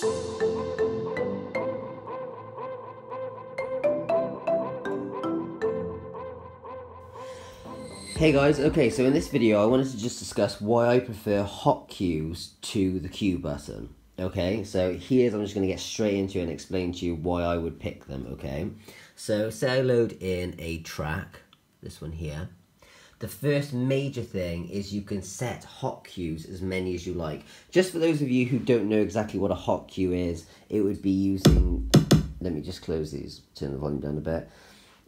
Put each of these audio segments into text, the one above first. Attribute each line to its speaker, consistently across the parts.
Speaker 1: Hey guys, okay, so in this video I wanted to just discuss why I prefer hot cues to the cue button. Okay, so I'm just going to get straight into it and explain to you why I would pick them, okay? So say I load in a track, this one here. The first major thing is you can set hot cues as many as you like. Just for those of you who don't know exactly what a hot cue is, it would be using, let me just close these, turn the volume down a bit.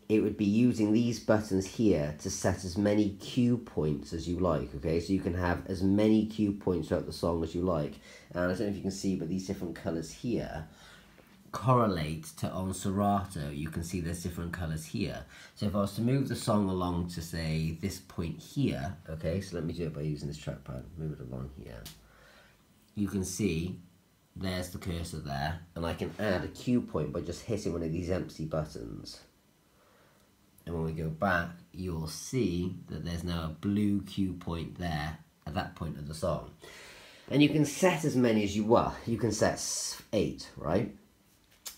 Speaker 1: It would be using these buttons here to set as many cue points as you like, okay? So you can have as many cue points throughout the song as you like. And I don't know if you can see, but these different colours here correlate to on Serato. You can see there's different colours here. So if I was to move the song along to, say, this point here, okay? So let me do it by using this trackpad. Move it along here. You can see there's the cursor there. And I can add a cue point by just hitting one of these empty buttons. And when we go back, you'll see that there's now a blue cue point there at that point of the song. And you can set as many as you want. You can set 8, right?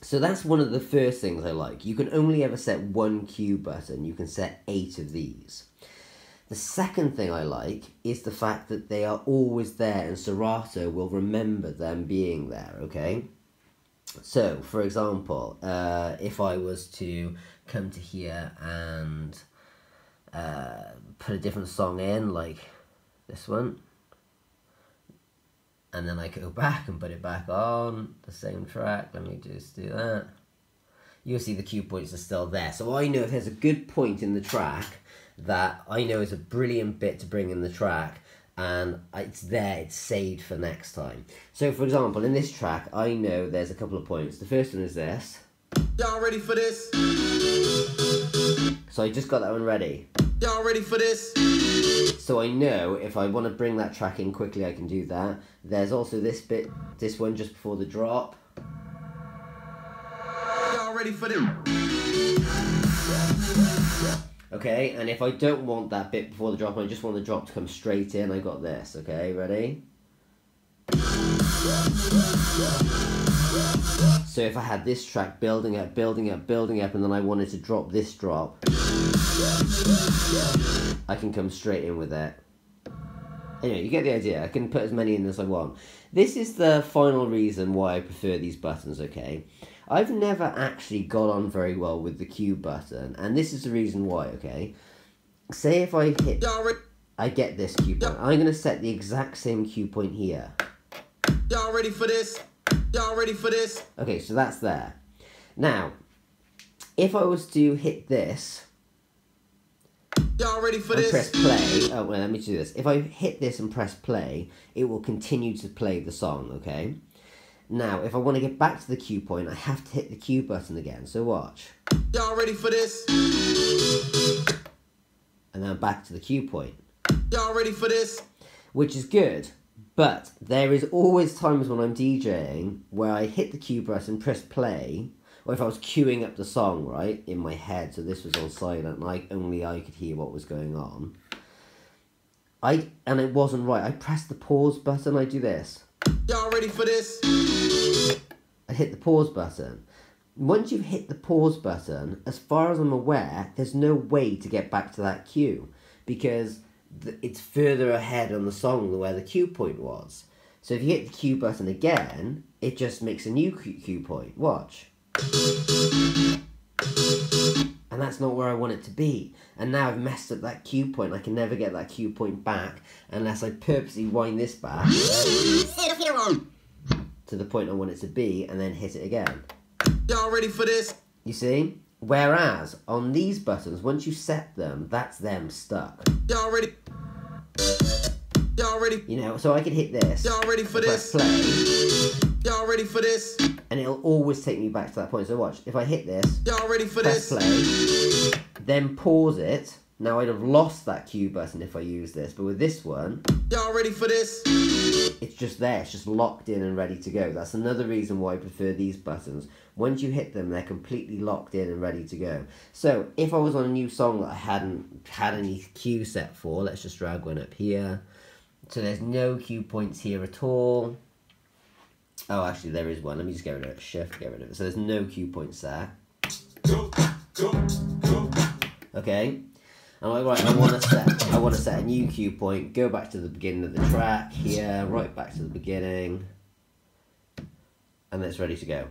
Speaker 1: So that's one of the first things I like. You can only ever set one cue button. You can set 8 of these. The second thing I like is the fact that they are always there and Serato will remember them being there, okay? So, for example, if I was to come to here and put a different song in, like this one, and then I go back and put it back on the same track, let me just do that, you'll see the cue points are still there. So I know if there's a good point in the track that I know is a brilliant bit to bring in the track, and it's there, it's saved for next time. So for example, in this track, I know there's a couple of points. The first one is this.
Speaker 2: Y'all ready for this?
Speaker 1: So I just got that one ready.
Speaker 2: Y'all ready for this?
Speaker 1: So I know if I want to bring that track in quickly, I can do that. There's also this bit, this one just before the drop.
Speaker 2: Y'all ready for this?
Speaker 1: Okay, and if I don't want that bit before the drop, I just want the drop to come straight in, I got this, okay, ready? So if I had this track building up, building up, building up, and then I wanted to drop this drop, I can come straight in with it. Anyway, you get the idea. I can put as many in as I want. This is the final reason why I prefer these buttons, okay? I've never actually got on very well with the cue button, and this is the reason why, okay? Say if I hit, I get this cue point. I'm going to set the exact same cue point here.
Speaker 2: Y'all ready for this? Y'all ready for this?
Speaker 1: Okay, so that's there. Now, if I was to hit this,
Speaker 2: y'all ready for
Speaker 1: and
Speaker 2: this?
Speaker 1: press play, oh, well, let me do this. If I hit this and press play, it will continue to play the song, okay? Now, if I want to get back to the cue point, I have to hit the cue button again, so watch.
Speaker 2: Y'all ready for this?
Speaker 1: And then back to the cue point.
Speaker 2: Y'all ready for this?
Speaker 1: Which is good, but there is always times when I'm DJing where I hit the cue button, press play, or if I was queuing up the song, right, in my head, so this was on silent, and only I could hear what was going on. And it wasn't right. I pressed the pause button, I do this.
Speaker 2: Y'all ready for this?
Speaker 1: I hit the pause button. Once you've hit the pause button, as far as I'm aware, there's no way to get back to that cue because it's further ahead on the song than where the cue point was. So if you hit the cue button again, it just makes a new cue point. Watch. And that's not where I want it to be. And now I've messed up that cue point. I can never get that cue point back unless I purposely wind this back to the point I want it to be and then hit it again.
Speaker 2: Y'all ready for this?
Speaker 1: You see? Whereas on these buttons, once you set them, that's them stuck.
Speaker 2: Y'all ready? Y'all ready?
Speaker 1: You know, so I could hit this.
Speaker 2: Y'all ready for this?
Speaker 1: Press play.
Speaker 2: Y'all ready for this?
Speaker 1: And it'll always take me back to that point. So watch, if I hit this,
Speaker 2: y'all ready for
Speaker 1: press
Speaker 2: this?
Speaker 1: Play, then pause it. Now I'd have lost that cue button if I use this, but with this one,
Speaker 2: y'all ready for this?
Speaker 1: It's just there, it's just locked in and ready to go. That's another reason why I prefer these buttons. Once you hit them, they're completely locked in and ready to go. So if I was on a new song that I hadn't had any cue set for, let's just drag one up here. So there's no cue points here at all. Oh, actually, there is one. Let me just get rid of it. Shift, get rid of it. So there's no cue points there. Okay. I'm like, right, I want to set a new cue point. Go back to the beginning of the track here, right back to the beginning, and it's ready to go.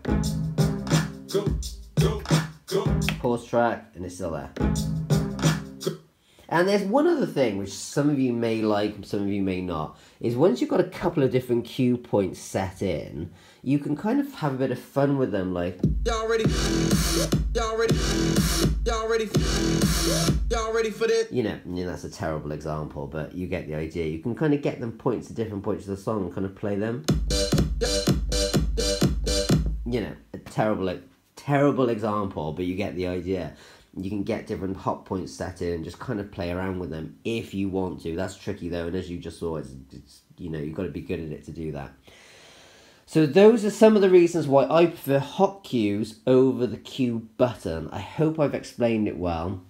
Speaker 1: Pause track, and it's still there. And there's one other thing which some of you may like, some of you may not, is once you've got a couple of different cue points set in, you can kind of have a bit of fun with them, like...
Speaker 2: Y'all ready? Y'all ready? Y'all ready? Y'all ready for this?
Speaker 1: You know, that's a terrible example, but you get the idea. You can kind of get them points at different points of the song and kind of play them. You know, a terrible example, but you get the idea. You can get different hot points set in and just kind of play around with them if you want to. That's tricky though, and as you just saw, it's you know, you've got to be good at it to do that. So those are some of the reasons why I prefer hot cues over the cue button. I hope I've explained it well.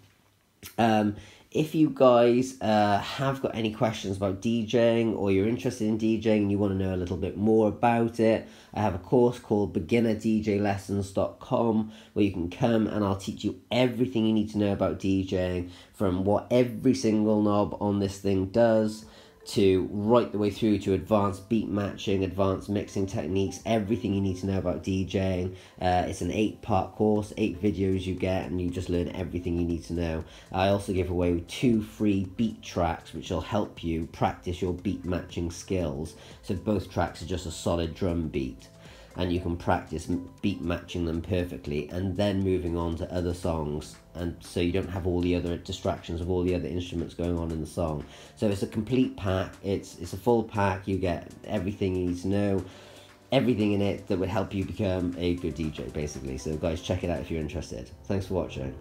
Speaker 1: If you guys have got any questions about DJing, or you're interested in DJing and you want to know a little bit more about it, I have a course called beginnerdjlessons.com where you can come and I'll teach you everything you need to know about DJing, from what every single knob on this thing does, to right the way through to advanced beat matching, advanced mixing techniques, everything you need to know about DJing. It's an 8-part course, 8 videos you get, and you just learn everything you need to know. I also give away 2 free beat tracks which will help you practice your beat matching skills. So both tracks are just a solid drum beat, and you can practice beat matching them perfectly and then moving on to other songs, and so you don't have all the other distractions of all the other instruments going on in the song. So it's a complete pack, it's a full pack. You get everything you need to know, everything in it that would help you become a good DJ basically. So guys, check it out if you're interested. Thanks for watching.